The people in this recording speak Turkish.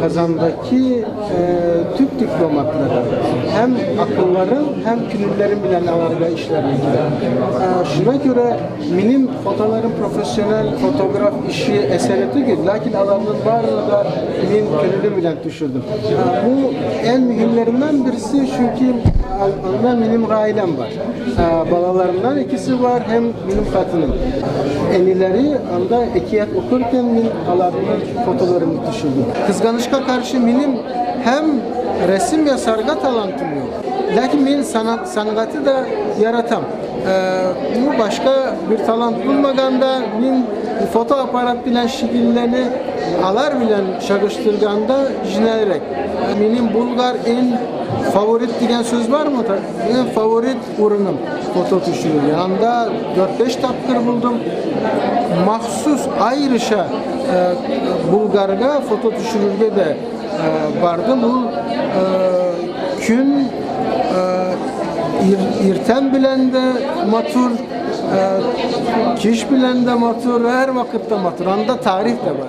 Kazandaki Türk diplomatları hem akılların hem külüllerin bilen alarga işlerini şuna göre benim fotoğraflarım profesyonel fotoğraf işi eseri değil, lakin alanın varlığı da benim külülü bilen düşürdüm. Bu en mühimlerinden birisi çünkü ondan benim ailem var. Balalarımdan ikisi var hem benim katınım. Enileri anda ekiyat okurken ben alanın fotoğraflarını düşürdüm. Kızganışka karşı benim hem resim ya sarga talantım yok. Lakin ben sanatı da yaratam. Bu başka bir talant bulmaganda ben fotoaparat bilen şekillerini alar bilen çalıştırganda jinerek. Benim Bulgar en favorit diyen söz var mı? En favorit ürünüm foto düşürür. Yanında 4-5 tapkır buldum. Mahsus ayrışa Bulgarga foto düşürürge de vardım. Bu gün irten bilen de matur, kiş bilen de matur, her vakitte matur. Anda tarih de var.